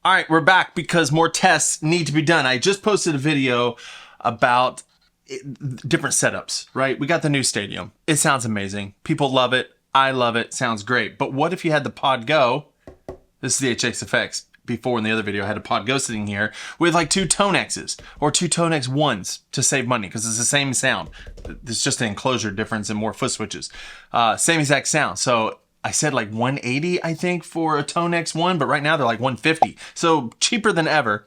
All right, we're back because more tests need to be done. I just posted a video about different setups, right? We got the new stadium. It sounds amazing. People love it. I love it. Sounds great. But what if you had the Pod Go? This is the HX Effects. Before in the other video, I had a Pod Go sitting here with like two Tone X's or two Tone X1s to save money because it's the same sound. It's just an enclosure difference and more foot switches. Same exact sound. So I said like 180, I think, for a Tone X1, but right now they're like 150. So cheaper than ever.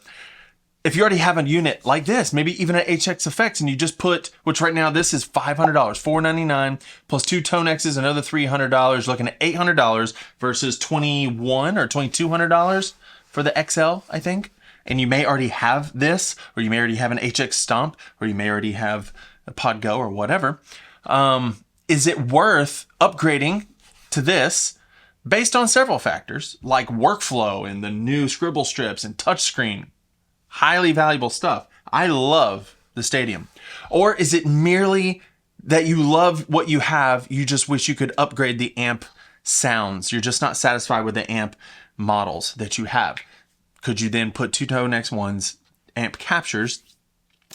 If you already have a unit like this, maybe even an HX Effects, and you just put, which right now this is $500, $499 plus two Tone X's, another $300, looking at $800 versus $21 or $2,200 for the XL, I think. And you may already have this, or you may already have an HX Stomp, or you may already have a Pod Go or whatever. Is it worth upgrading to this based on several factors like workflow and the new scribble strips and touchscreen? Highly valuable stuff. I love the stadium. Or is it merely that you love what you have, you just wish you could upgrade the amp sounds? You're just not satisfied with the amp models that you have. Could you then put two Tone X1's amp captures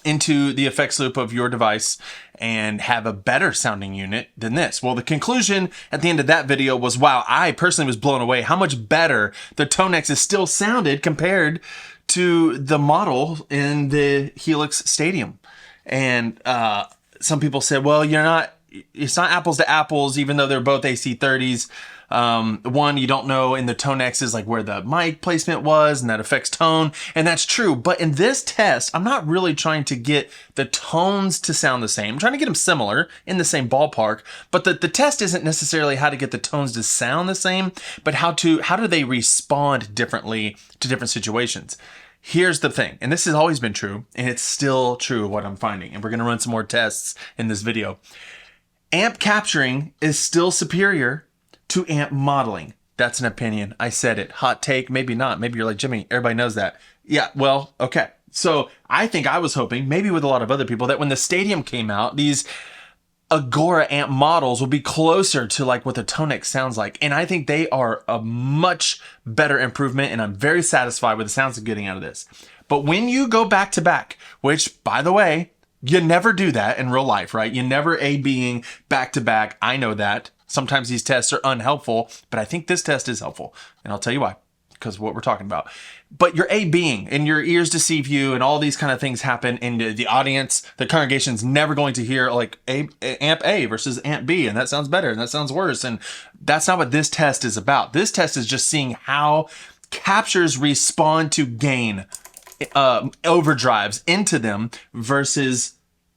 into the effects loop of your device and have a better sounding unit than this? Well, the conclusion at the end of that video was, wow, I personally was blown away how much better the Tone X's still sounded compared to the model in the Helix Stadium. And some people said, well, it's not apples to apples, even though they're both AC30s. One, you don't know in the Tone X's like where the mic placement was, and that affects tone, and that's true. But in this test, I'm not really trying to get the tones to sound the same. I'm trying to get them similar in the same ballpark, but the test isn't necessarily how to get the tones to sound the same, but how do they respond differently to different situations. Here's the thing, and this has always been true, and it's still true what I'm finding, and we're going to run some more tests in this video. Amp capturing is still superior to amp modeling. That's an opinion. I said it. Hot take, maybe not. Maybe you're like, Jimmy, everybody knows that. Yeah, well, okay. So I think I was hoping, maybe with a lot of other people, that when the Stadium came out, these Agora amp models will be closer to like what the Tone X sounds like. And I think they are a much better improvement, and I'm very satisfied with the sounds I'm getting out of this. But when you go back to back, which by the way, you never do that in real life, right? You never A-Bing back to back. I know that. Sometimes these tests are unhelpful, but I think this test is helpful. And I'll tell you why, because of what we're talking about. But your A-Bing and your ears deceive you, and all these kind of things happen, and the audience, the congregation's never going to hear like amp A versus amp B, and that sounds better and that sounds worse. And that's not what this test is about. This test is just seeing how captures respond to gain overdrives into them versus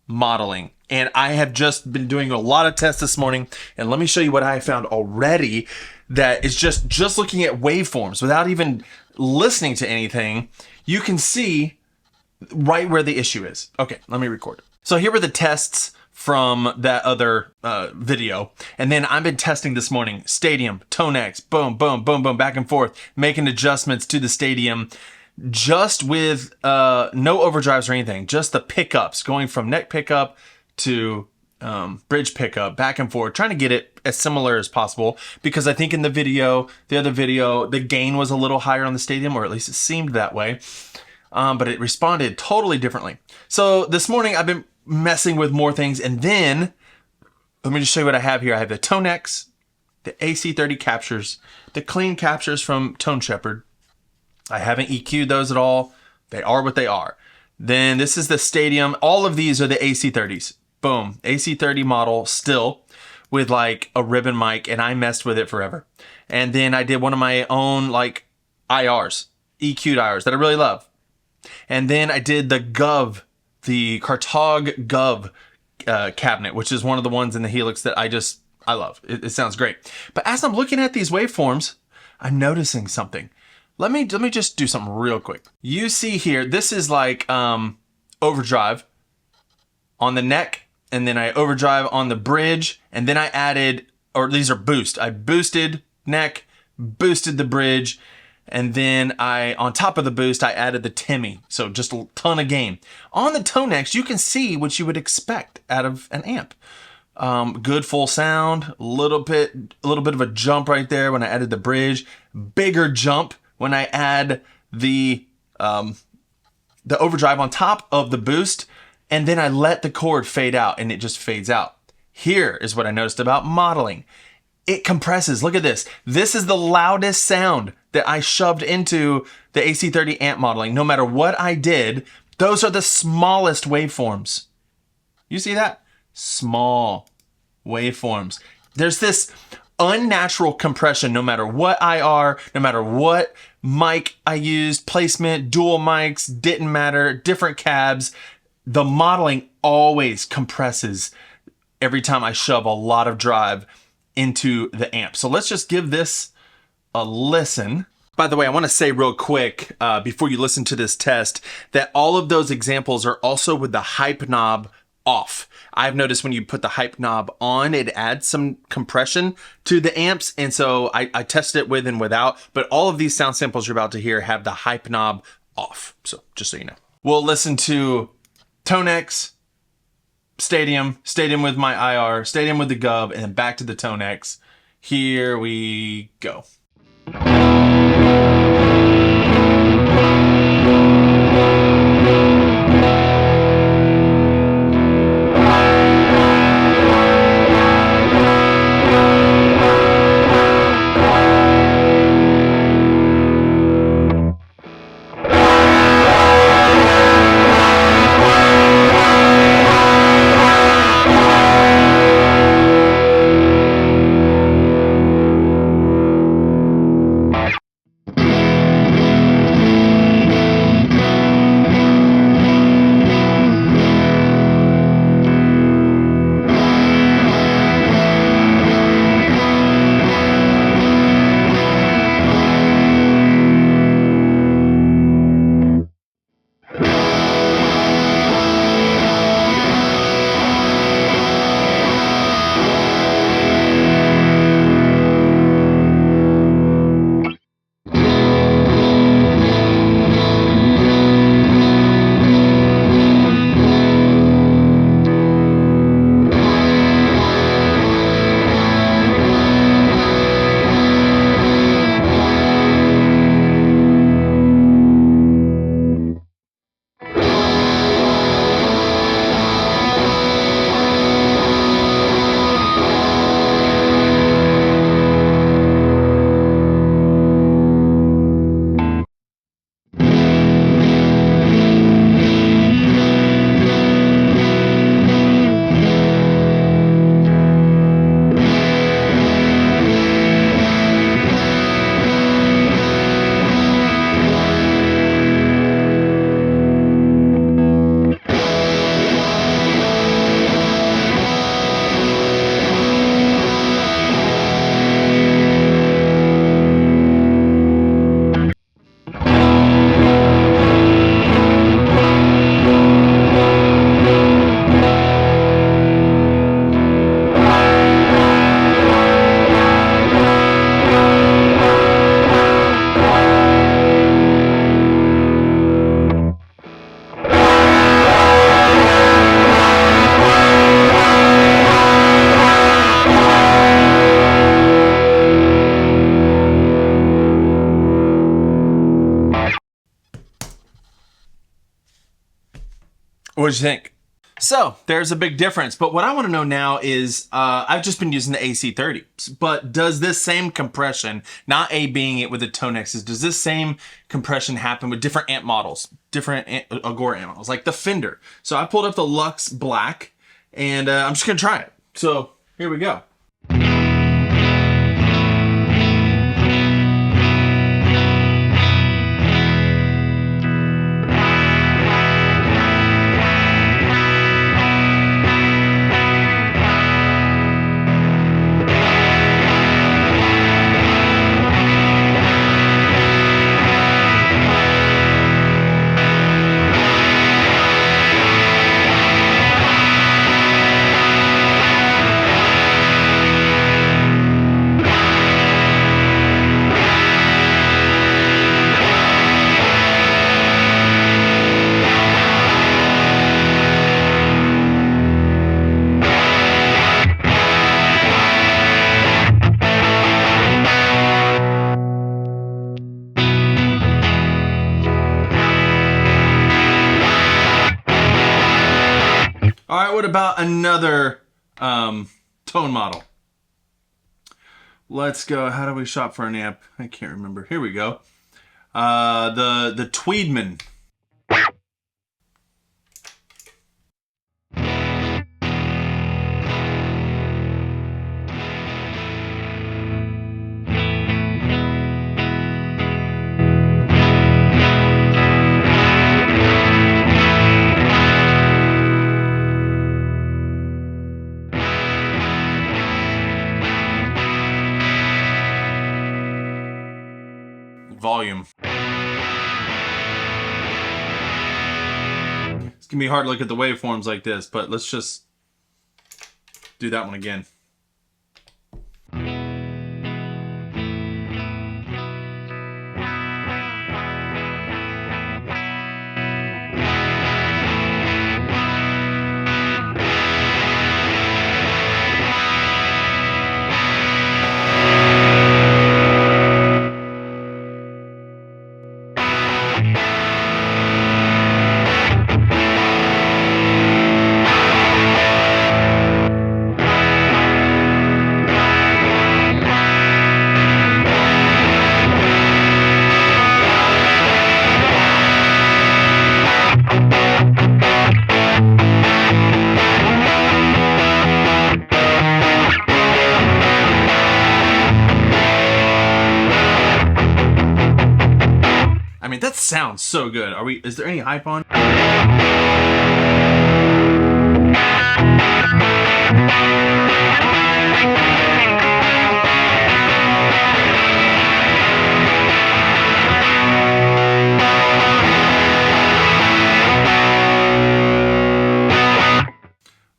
modeling. And I have just been doing a lot of tests this morning, and let me show you what I found already that is just looking at waveforms without even listening to anything. You can see right where the issue is. Okay, let me record. So here were the tests from that other video. And then I've been testing this morning. Stadium, Tone X, boom, boom, boom, boom, back and forth, making adjustments to the Stadium just with no overdrives or anything, just the pickups, going from neck pickup to bridge pickup, back and forth, trying to get it as similar as possible, because I think in the other video, the gain was a little higher on the Stadium, or at least it seemed that way, but it responded totally differently. So this morning I've been messing with more things, and then let me just show you what I have here. I have the Tone X, the AC30 captures, the clean captures from Tone Shepherd. I haven't EQ'd those at all. They are what they are. Then this is the Stadium. All of these are the AC30s. Boom. AC30 model still with like a ribbon mic, and I messed with it forever. And then I did one of my own like IRs, EQ'd IRs that I really love. And then I did the the Cartog Gov cabinet, which is one of the ones in the Helix that I love. It sounds great. But as I'm looking at these waveforms, I'm noticing something. Let me just do something real quick. You see here, this is like overdrive on the neck, and then I overdrive on the bridge, and then I added, or these are boost. I boosted neck, boosted the bridge, and then on top of the boost, I added the Timmy. So just a ton of gain. On the Tone X, you can see what you would expect out of an amp. Good full sound, a little bit of a jump right there when I added the bridge, bigger jump when I add the overdrive on top of the boost, and then I let the chord fade out and it just fades out. Here is what I noticed about modeling. It compresses. Look at this. This is the loudest sound that I shoved into the AC30 amp modeling. No matter what I did, those are the smallest waveforms. You see that? Small waveforms. There's this unnatural compression no matter what IR, no matter what mic I used, placement, dual mics, didn't matter, different cabs. The modeling always compresses every time I shove a lot of drive into the amp. So let's just give this a listen. By the way, I want to say real quick before you listen to this test that all of those examples are also with the hype knob off. I've noticed when you put the hype knob on, it adds some compression to the amps. And so I tested it with and without, but all of these sound samples you're about to hear have the hype knob off. So just so you know. We'll listen to Tonex, Stadium with my IR, Stadium with the Gub, and then back to the Tonex. Here we go. What'd you think? So there's a big difference, but what I want to know now is, I've just been using the AC30, but does this same compression, not A being it with the Tonexes, does this same compression happen with different amp models, different Agora amp models, like the Fender? So I pulled up the Lux Black, and I'm just gonna try it. So here we go. All right, what about another tone model? Let's go. How do we shop for an amp? I can't remember. Here we go. The Tweedman. Volume. It's gonna be hard to look at the waveforms like this, but let's just do that one again. I mean, that sounds so good. Is there any hype on?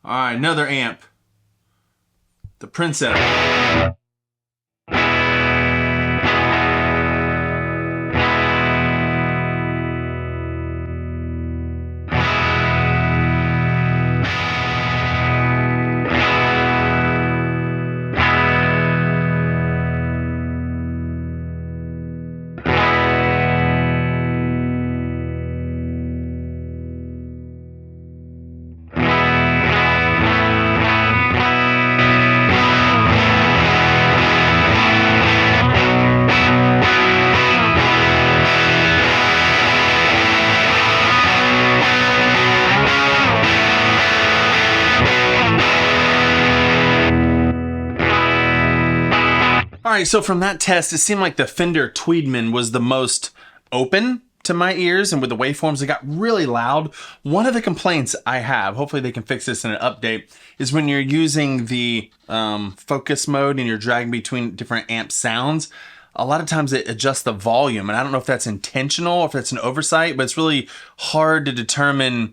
All right, another amp. The Princess. All right, so from that test, it seemed like the Fender Tweedman was the most open to my ears, and with the waveforms, it got really loud. One of the complaints I have, hopefully they can fix this in an update, is when you're using the focus mode and you're dragging between different amp sounds, a lot of times it adjusts the volume, and I don't know if that's intentional or if that's an oversight, but it's really hard to determine.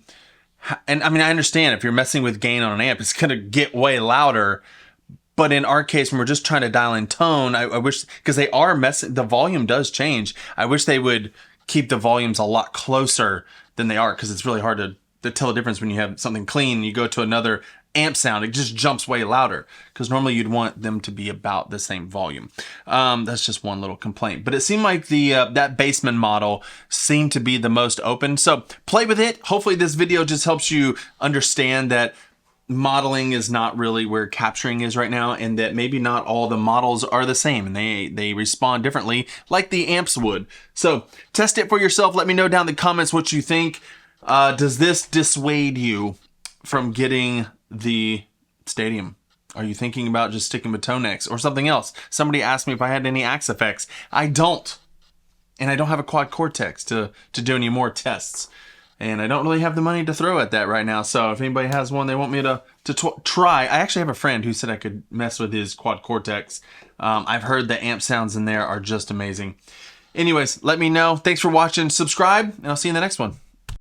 And I mean, I understand if you're messing with gain on an amp, it's gonna get way louder. But in our case, when we're just trying to dial in tone, I wish, because they are messing, the volume does change. I wish they would keep the volumes a lot closer than they are, because it's really hard to tell the difference when you have something clean and you go to another amp sound. It just jumps way louder, because normally you'd want them to be about the same volume. That's just one little complaint. But it seemed like the that Bassman model seemed to be the most open. So play with it. Hopefully this video just helps you understand that modeling is not really where capturing is right now, and that maybe not all the models are the same, and they respond differently like the amps would. So test it for yourself. Let me know down in the comments what you think. Does this dissuade you from getting the Stadium? Are you thinking about just sticking with Tonex or something else? Somebody asked me if I had any Axe effects. I don't. And I don't have a quad cortex to do any more tests. And I don't really have the money to throw at that right now. So if anybody has one they want me to try, I actually have a friend who said I could mess with his quad cortex. I've heard the amp sounds in there are just amazing. Anyways, let me know. Thanks for watching. Subscribe, and I'll see you in the next one.